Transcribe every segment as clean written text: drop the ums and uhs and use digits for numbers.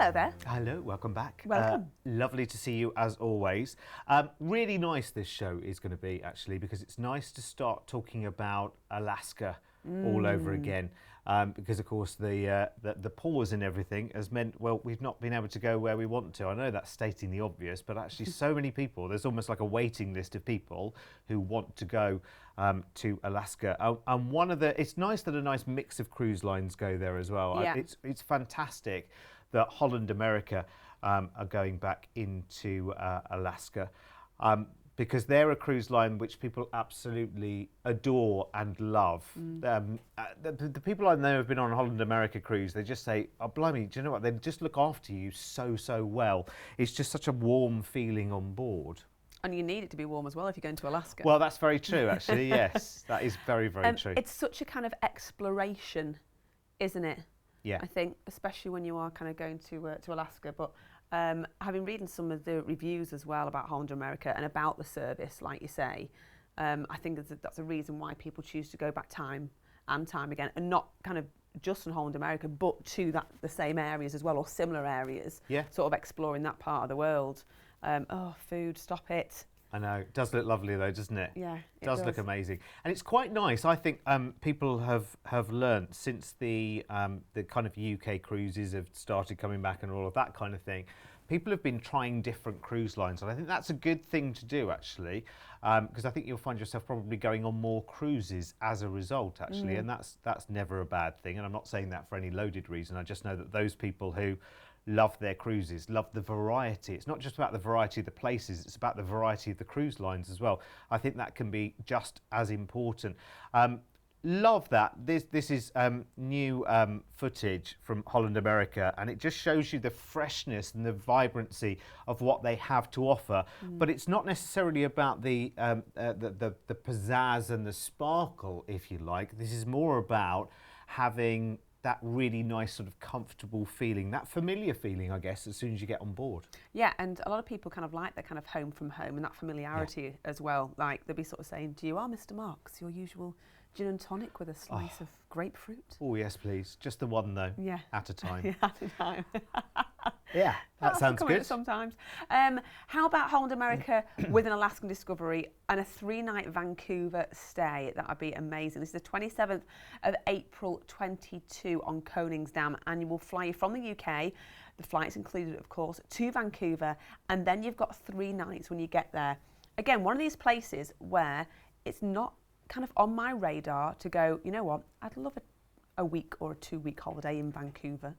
Hello there. Hello, welcome back. Welcome. Lovely to see you as always. Really nice this show is going to be actually, because it's nice to start talking about Alaska all over again. Because of course the pause and everything has meant, well, we've not been able to go where we want to. I know that's stating the obvious, but actually so many people, there's almost like a waiting list of people who want to go to Alaska. And it's nice that a nice mix of cruise lines go there as well. Yeah. It's fantastic that Holland America are going back into Alaska. Because they're a cruise line which people absolutely adore and love. The people I know who've been on a Holland America cruise, they just say, oh, blimey, do you know what? They just look after you so well. It's just such a warm feeling on board. And you need it to be warm as well if you're going to Alaska. Well, that's very true, actually, yes. That is very true. It's such a kind of exploration, isn't it? Yeah. I think, especially when you are kind of going to Alaska. But I've been reading some of the reviews as well about Holland America and about the service, like you say. I think that's a reason why people choose to go back time and time again, and not kind of just on Holland America, but to the same areas as well, or similar areas. Yeah. Sort of exploring that part of the world. Food, stop it. I know. It does look lovely though, doesn't it? Yeah, it does look amazing. And it's quite nice. I think people have learnt since the kind of UK cruises have started coming back and all of that kind of thing. People have been trying different cruise lines, and I think that's a good thing to do actually, because I think you'll find yourself probably going on more cruises as a result actually, and that's never a bad thing. And I'm not saying that for any loaded reason. I just know that those people who love their cruises, love the variety. It's not just about the variety of the places, it's about the variety of the cruise lines as well. I think that can be just as important. Love that. This is new footage from Holland America, and it just shows you the freshness and the vibrancy of what they have to offer. But it's not necessarily about the pizzazz and the sparkle, if you like. This is more about having that really nice sort of comfortable feeling, that familiar feeling, I guess, as soon as you get on board. Yeah, and a lot of people kind of like that kind of home from home and that familiarity as well. Like they'll be sort of saying, do you are Mr. Marks, your usual gin and tonic with a slice of grapefruit? Oh yes, please. Just the one though. Yeah. At a time. Yeah, at a time. Yeah, that sounds good. Sometimes. How about Holland America with an Alaskan discovery and a 3-night Vancouver stay? That would be amazing. This is the 27th of April 22 on Koningsdam, and you will fly you from the UK. The flight's included, of course, to Vancouver, and then you've got 3 nights when you get there. Again, one of these places where it's not kind of on my radar to go, you know what, I'd love a week or a 2-week holiday in Vancouver.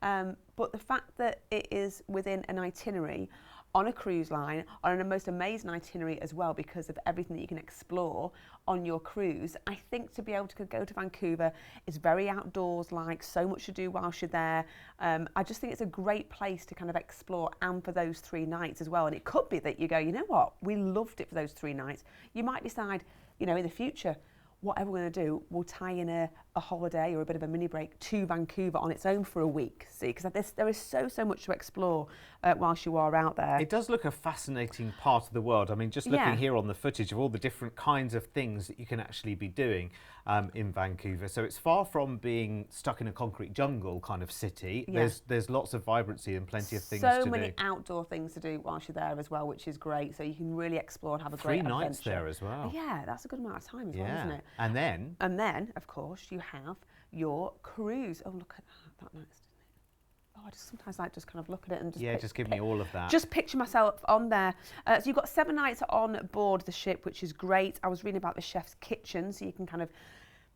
But the fact that it is within an itinerary on a cruise line, on a most amazing itinerary as well, because of everything that you can explore on your cruise, I think to be able to go to Vancouver is very outdoors, like so much to do whilst you're there. I just think it's a great place to kind of explore, and for those 3 nights as well. And it could be that you go, you know what, we loved it for those 3 nights. You might decide, you know, in the future, whatever we're going to do, we'll tie in a holiday or a bit of a mini break to Vancouver on its own for a week. See, because there is so much to explore whilst you are out there. It does look a fascinating part of the world. I mean, just looking here on the footage of all the different kinds of things that you can actually be doing in Vancouver. So it's far from being stuck in a concrete jungle kind of city. Yeah. There's lots of vibrancy and plenty of things to do. So many outdoor things to do whilst you're there as well, which is great. So you can really explore and have a great adventure. 3 nights there as well. Yeah, that's a good amount of time as well, isn't it? And then, of course, you have your cruise. Oh, look at that nice, didn't it? Oh, I just sometimes like just kind of look at it and just give me all of that. Just picture myself on there. So you've got 7 nights on board the ship, which is great. I was reading about the chef's kitchen, so you can kind of,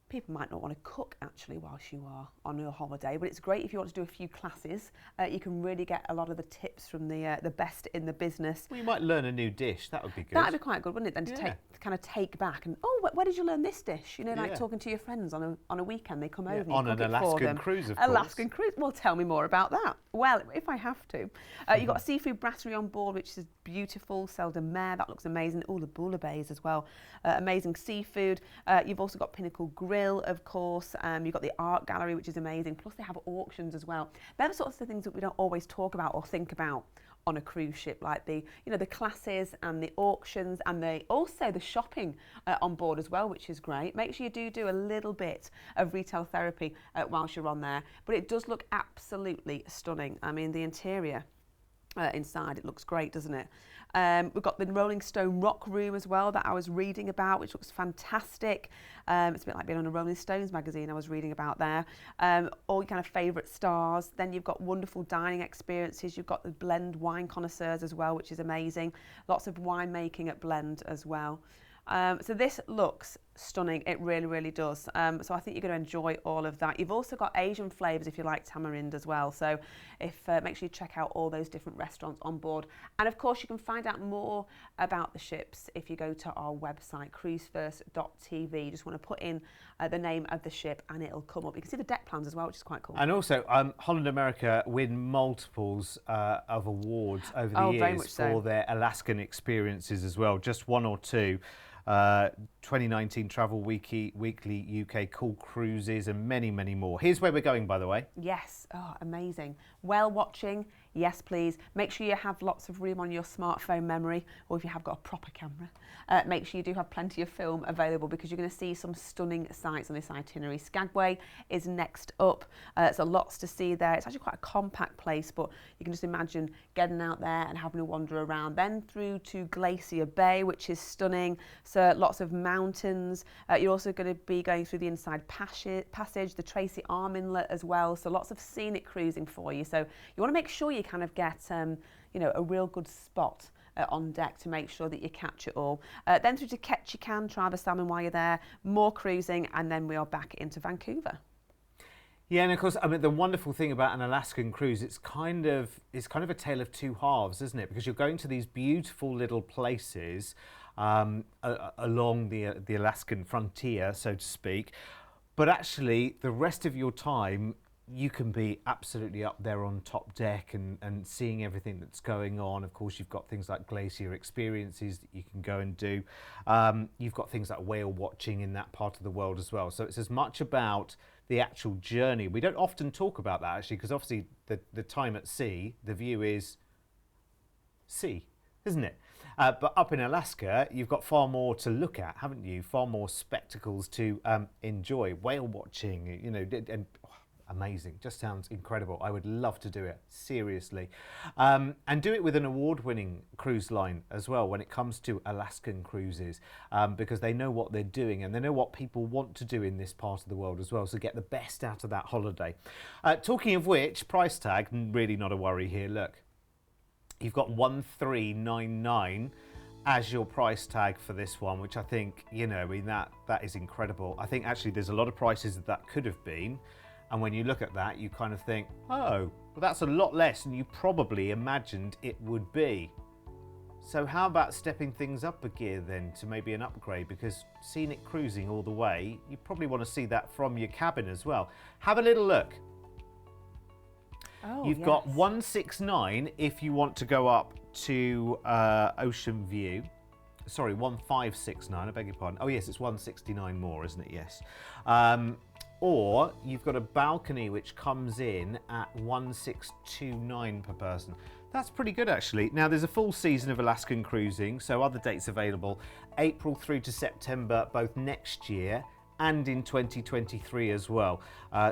people might not want to cook actually whilst you are on your holiday, but it's great if you want to do a few classes. You can really get a lot of the tips from the best in the business. Well, you might learn a new dish. That would be good. That would be quite good, wouldn't it? Then to kind of take back and, oh, where did you learn this dish? You know, like talking to your friends on a weekend, they come over and you on cook an it for Alaskan them. cruise, of course. Alaskan cruise. Well, tell me more about that. Well, if I have to. You've got a seafood brasserie on board, which is beautiful. Sel de Mer, that looks amazing. All the Bula Bays as well. Amazing seafood. You've also got Pinnacle Grill, of course. You've got the art gallery, which is amazing. Plus they have auctions as well. They're the sorts of things that we don't always talk about or think about on a cruise ship, like the the classes and the auctions and also the shopping on board as well, which is great. Make sure you do a little bit of retail therapy whilst you're on there, but it does look absolutely stunning. I mean, the interior inside, it looks great, doesn't it? We've got the Rolling Stone Rock Room as well that I was reading about, which looks fantastic. It's a bit like being on a Rolling Stones magazine I was reading about there. All your kind of favourite stars. Then you've got wonderful dining experiences. You've got the Blend wine connoisseurs as well, which is amazing. Lots of winemaking at Blend as well. So this looks stunning. It really, really does. So I think you're going to enjoy all of that. You've also got Asian flavours if you like tamarind as well. So make sure you check out all those different restaurants on board. And of course, you can find out more about the ships if you go to our website, cruisefirst.tv. You just want to put in the name of the ship and it'll come up. You can see the deck plans as well, which is quite cool. And also, Holland America win multiples of awards over the years for their Alaskan experiences as well. Just one or two. 2019 Travel Weekly UK Cool Cruises and many, many more. Here's where we're going, by the way. Yes. Oh, amazing. Whale watching. Yes, please. Make sure you have lots of room on your smartphone memory, or if you have got a proper camera, make sure you do have plenty of film available, because you're going to see some stunning sights on this itinerary. Skagway is next up. So lots to see there. It's actually quite a compact place, but you can just imagine getting out there and having a wander around. Then through to Glacier Bay, which is stunning. So lots of mountains. You're also going to be going through the Inside Passage, the Tracy Arm Inlet as well. So lots of scenic cruising for you. So you want to make sure you kind of get a real good spot on deck to make sure that you catch it all. Then through to Ketchikan, try the salmon while you're there, more cruising, and then we are back into Vancouver. Yeah, and of course, I mean, the wonderful thing about an Alaskan cruise, it's kind of a tale of two halves, isn't it? Because you're going to these beautiful little places along the Alaskan frontier, so to speak, but actually the rest of your time you can be absolutely up there on top deck and seeing everything that's going on. Of course, you've got things like glacier experiences that you can go and do. You've got things like whale watching in that part of the world as well. So it's as much about the actual journey. We don't often talk about that, actually, because obviously the time at sea, the view is sea, isn't it? But up in Alaska, you've got far more to look at, haven't you? Far more spectacles to enjoy. Whale watching, and amazing. Just sounds incredible. I would love to do it, seriously. And do it with an award-winning cruise line as well when it comes to Alaskan cruises, because they know what they're doing and they know what people want to do in this part of the world as well, so get the best out of that holiday. Talking of which, price tag, really not a worry here. Look, you've got 1399 as your price tag for this one, which I think, that is incredible. I think actually there's a lot of prices that could have been. And when you look at that, you kind of think, oh, well, that's a lot less than you probably imagined it would be. So how about stepping things up a gear then to maybe an upgrade? Because scenic cruising all the way, you probably want to see that from your cabin as well. Have a little look. Oh, You've got 169 if you want to go up to Ocean View. Sorry, 1569, I beg your pardon. Oh yes, it's 169 more, isn't it? Yes. Or you've got a balcony which comes in at 1629 per person. That's pretty good, actually. Now, there's a full season of Alaskan cruising, so other dates available, April through to September, both next year and in 2023 as well.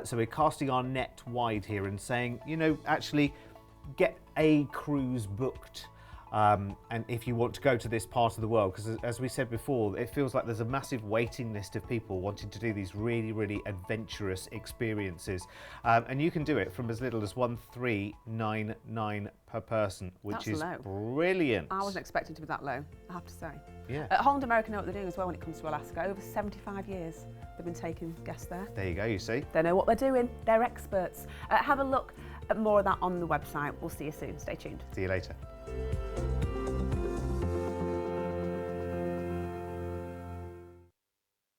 So we're casting our net wide here and saying, actually get a cruise booked. And if you want to go to this part of the world, because as we said before, it feels like there's a massive waiting list of people wanting to do these really, really adventurous experiences. And you can do it from as little as 1399 per person, which is low. Brilliant. I wasn't expecting to be that low, I have to say. Yeah. Holland America know what they're doing as well when it comes to Alaska. Over 75 years they've been taking guests there. There you go, you see. They know what they're doing. They're experts. Have a look at more of that on the website. We'll see you soon. Stay tuned. See you later.